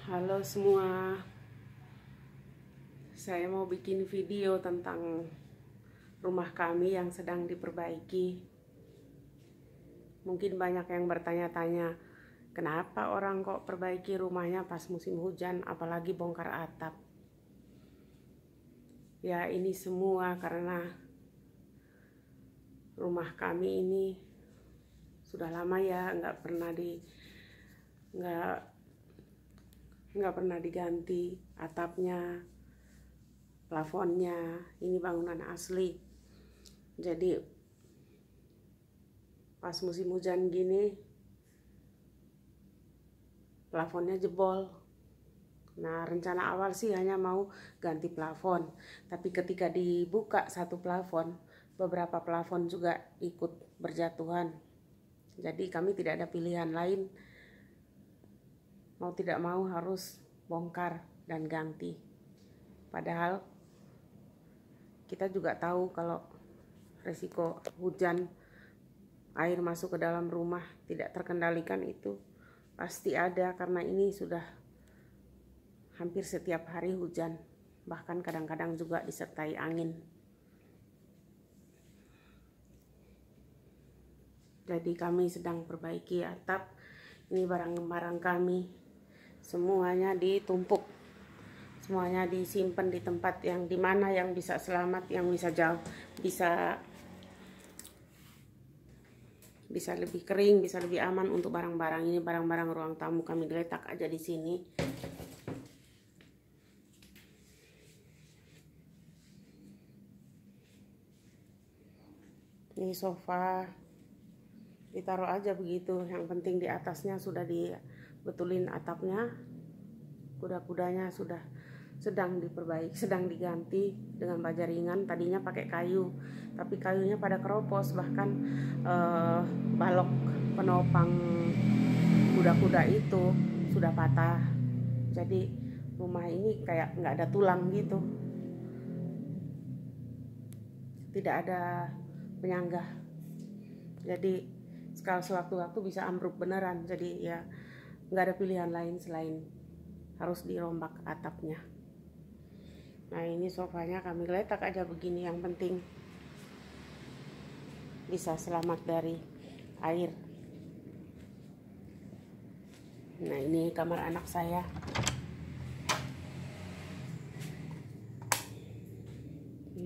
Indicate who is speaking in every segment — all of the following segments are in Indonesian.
Speaker 1: Halo semua, saya mau bikin video tentang rumah kami yang sedang diperbaiki. Mungkin banyak yang bertanya-tanya, kenapa orang kok perbaiki rumahnya pas musim hujan, apalagi bongkar atap. Ya, ini semua karena rumah kami ini sudah lama ya nggak pernah diganti atapnya, plafonnya. Ini bangunan asli, jadi pas musim hujan gini plafonnya jebol. Nah, rencana awal sih hanya mau ganti plafon, tapi ketika dibuka satu plafon, beberapa plafon juga ikut berjatuhan. Jadi kami tidak ada pilihan lain, mau tidak mau harus bongkar dan ganti. Padahal kita juga tahu kalau resiko hujan, air masuk ke dalam rumah tidak terkendalikan itu pasti ada, karena ini sudah hampir setiap hari hujan, bahkan kadang-kadang juga disertai angin. Jadi kami sedang perbaiki atap. Ini barang-barang kami semuanya ditumpuk, semuanya disimpan di tempat yang dimana yang bisa selamat, yang bisa jauh, bisa lebih kering, bisa lebih aman untuk barang-barang. Ini barang-barang ruang tamu kami geletak aja di sini. Ini sofa ditaruh aja begitu, yang penting di atasnya sudah dibetulin atapnya. Kuda-kudanya sudah sedang diperbaiki, sedang diganti dengan baja ringan. Tadinya pakai kayu, tapi kayunya pada keropos, bahkan balok penopang kuda-kuda itu sudah patah. Jadi rumah ini kayak nggak ada tulang gitu, tidak ada penyangga. Jadi kalau sewaktu-waktu bisa ambruk beneran. Jadi ya nggak ada pilihan lain selain harus dirombak atapnya. Nah, ini sofanya kami geletak aja begini, yang penting bisa selamat dari air. Nah, ini kamar anak saya.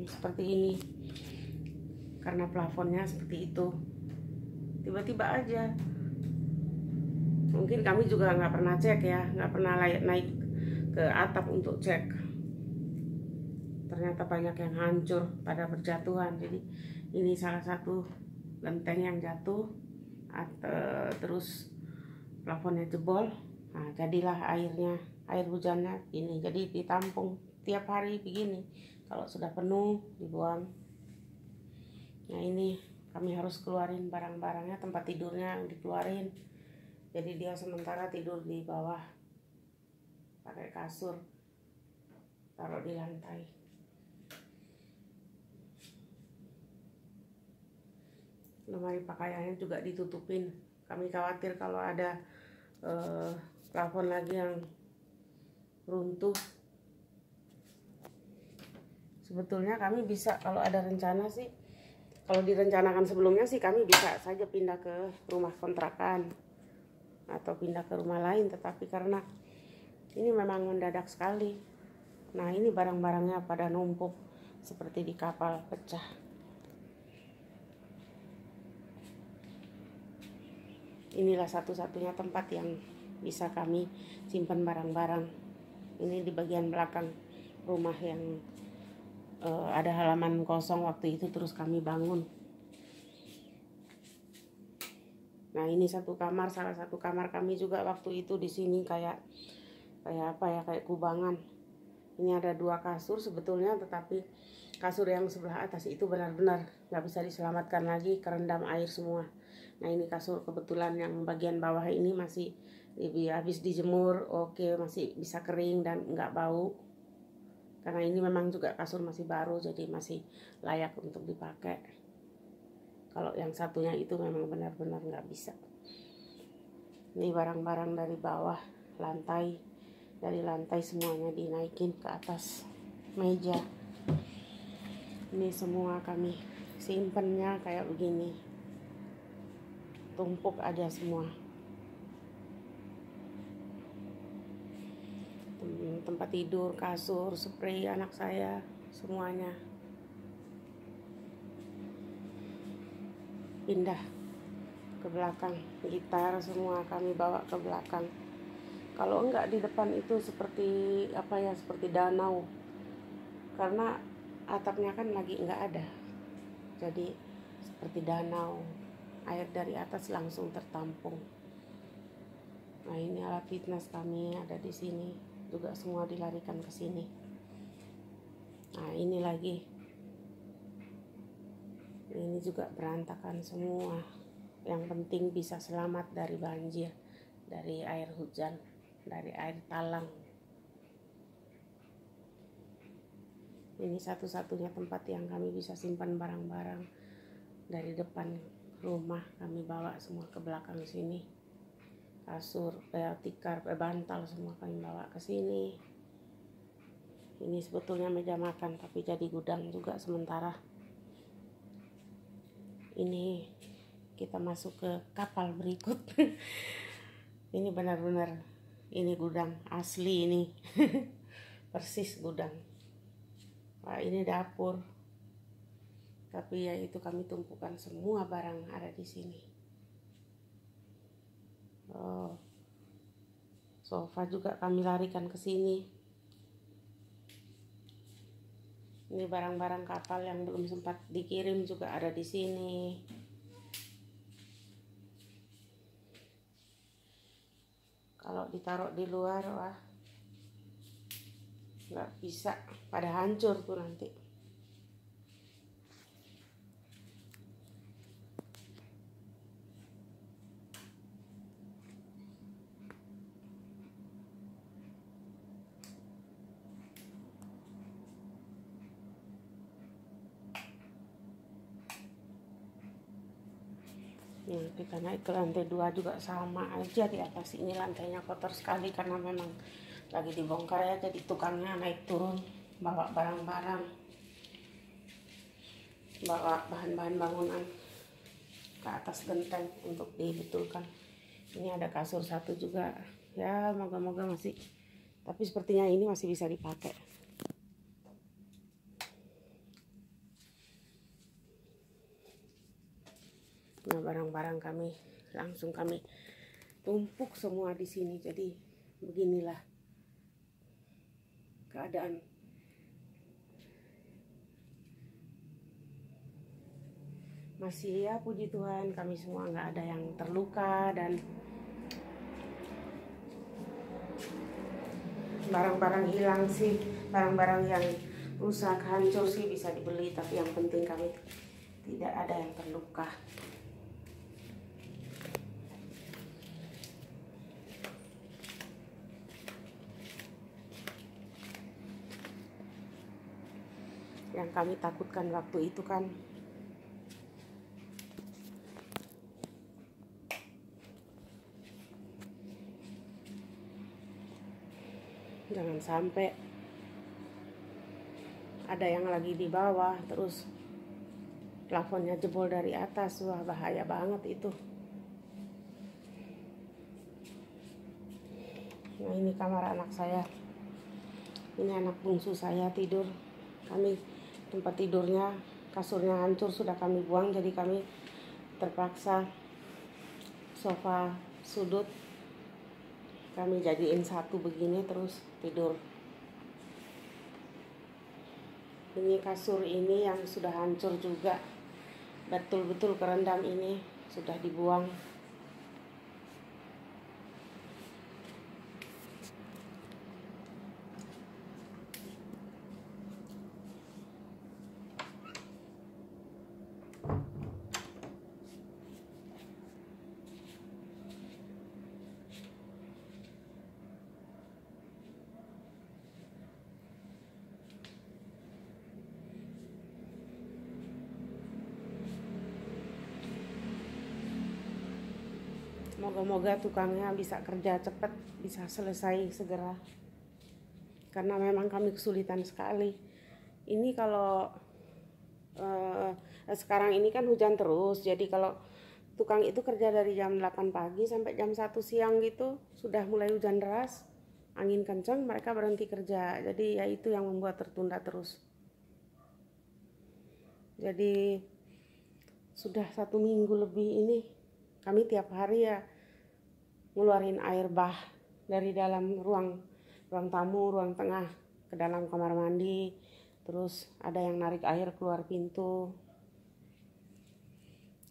Speaker 1: Seperti ini, karena plafonnya seperti itu. Tiba-tiba aja, mungkin kami juga nggak pernah cek ya, nggak pernah naik ke atap untuk cek. Ternyata banyak yang hancur pada berjatuhan. Jadi ini salah satu genteng yang jatuh, terus plafonnya jebol. Nah, jadilah air hujannya ini. Jadi ditampung tiap hari begini. Kalau sudah penuh dibuang. Nah, ini kami harus keluarin barang-barangnya, tempat tidurnya dikeluarin. Jadi dia sementara tidur di bawah pakai kasur, taruh di lantai. Lemari pakaiannya juga ditutupin. Kami khawatir kalau ada plafon lagi yang runtuh. Sebetulnya kami bisa, kalau ada rencana sih, kalau direncanakan sebelumnya sih kami bisa saja pindah ke rumah kontrakan atau pindah ke rumah lain, tetapi karena ini memang mendadak sekali. Nah, ini barang-barangnya pada numpuk seperti di kapal pecah. Inilah satu-satunya tempat yang bisa kami simpan barang-barang. Ini di bagian belakang rumah yang ada halaman kosong waktu itu, terus kami bangun. Nah, ini satu kamar, salah satu kamar kami juga waktu itu di sini kayak kubangan. Ini ada 2 kasur sebetulnya, tetapi kasur yang sebelah atas itu benar-benar nggak bisa diselamatkan lagi, kerendam air semua. Nah, ini kasur kebetulan yang bagian bawah ini masih habis dijemur, oke, masih bisa kering dan nggak bau. Karena ini memang juga kasur masih baru, jadi masih layak untuk dipakai. Kalau yang satunya itu memang benar-benar nggak bisa. Ini barang-barang dari bawah lantai dari lantai semuanya dinaikin ke atas meja. Ini semua kami simpennya kayak begini, tumpuk aja semua. Tempat tidur, kasur, spray anak saya, semuanya pindah ke belakang. Gitar semua kami bawa ke belakang. Kalau enggak di depan itu seperti seperti danau, karena atapnya kan lagi enggak ada, jadi seperti danau, air dari atas langsung tertampung. Nah, ini alat fitness kami ada di sini juga, semua dilarikan ke sini. Nah, ini lagi, ini juga berantakan semua. Yang penting bisa selamat dari banjir, dari air hujan, dari air talang. Ini satu-satunya tempat yang kami bisa simpan barang-barang. Dari depan rumah kami bawa semua ke belakang sini. Kasur, tikar, bantal semua kami bawa ke sini. Ini sebetulnya meja makan, tapi jadi gudang juga sementara. Ini kita masuk ke kapal berikut. Ini benar-benar, ini gudang asli ini. Persis gudang. Wah, ini dapur. Tapi ya itu kami tumpukan semua barang ada di sini. Oh, sofa juga kami larikan ke sini. Ini barang-barang kapal yang belum sempat dikirim juga ada di sini. Kalau ditaruh di luar, wah, nggak bisa, pada hancur tuh nanti. Nih, kita naik ke lantai 2 juga sama aja di atas. Ini lantainya kotor sekali karena memang lagi dibongkar ya, jadi tukangnya naik turun bawa barang-barang, bawa bahan-bahan bangunan ke atas genteng untuk dibetulkan. Ini ada kasur satu juga ya, moga-moga masih, tapi sepertinya ini masih bisa dipakai. Nah, barang-barang kami langsung kami tumpuk semua di sini. Jadi beginilah keadaan. Masih ya, puji Tuhan, kami semua nggak ada yang terluka, dan barang-barang hilang sih, barang-barang yang rusak, hancur sih bisa dibeli, tapi yang penting kami tidak ada yang terluka. Yang kami takutkan waktu itu kan jangan sampai ada yang lagi di bawah terus plafonnya jebol dari atas. Wah, bahaya banget itu. Nah, ini kamar anak saya, ini anak bungsu saya tidur. Kami tempat tidurnya, kasurnya hancur, sudah kami buang, jadi kami terpaksa sofa sudut kami jadiin satu begini terus tidur. Ini kasur ini yang sudah hancur juga, betul-betul kerendam, ini sudah dibuang. Moga-moga tukangnya bisa kerja cepat, bisa selesai segera. karena memang kami kesulitan sekali. Ini kalau sekarang ini kan hujan terus, jadi kalau tukang itu kerja dari jam 8 pagi sampai jam 1 siang gitu, sudah mulai hujan deras, angin kencang, mereka berhenti kerja. Jadi ya itu yang membuat tertunda terus. Jadi sudah 1 minggu lebih ini kami tiap hari ya ngeluarin air bah dari dalam ruang tamu, ruang tengah ke dalam kamar mandi. Terus ada yang narik air keluar pintu.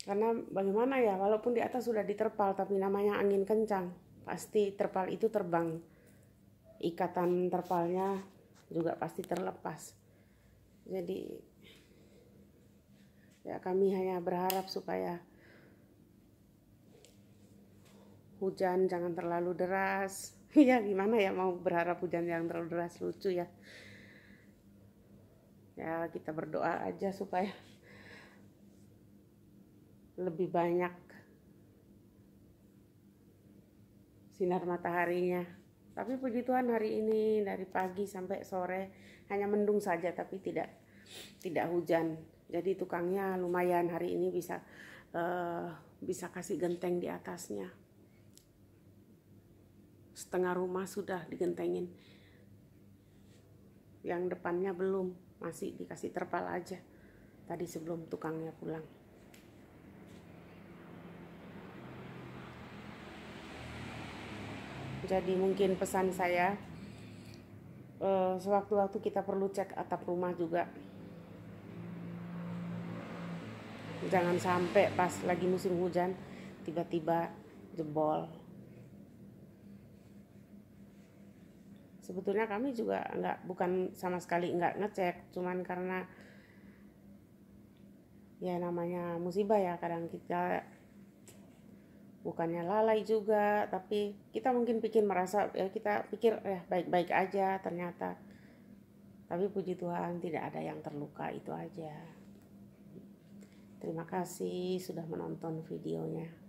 Speaker 1: Karena bagaimana ya, walaupun di atas sudah diterpal, tapi namanya angin kencang, pasti terpal itu terbang. Ikatan terpalnya juga pasti terlepas. Jadi ya kami hanya berharap supaya hujan jangan terlalu deras. Ya gimana ya, mau berharap hujan yang terlalu deras, lucu ya. Ya kita berdoa aja supaya lebih banyak sinar mataharinya. Tapi puji Tuhan hari ini dari pagi sampai sore hanya mendung saja, tapi tidak hujan. Jadi tukangnya lumayan hari ini bisa kasih genteng di atasnya. Setengah rumah sudah digentengin. Yang depannya belum, masih dikasih terpal aja. Tadi sebelum tukangnya pulang. Jadi mungkin pesan saya, sewaktu-waktu kita perlu cek atap rumah juga. Jangan sampai pas lagi musim hujan tiba-tiba jebol. Sebetulnya kami juga bukan sama sekali nggak ngecek, cuman karena ya namanya musibah ya, kadang kita bukannya lalai juga, tapi kita mungkin kita pikir baik-baik aja ternyata. Tapi puji Tuhan tidak ada yang terluka, itu aja. Terima kasih sudah menonton videonya.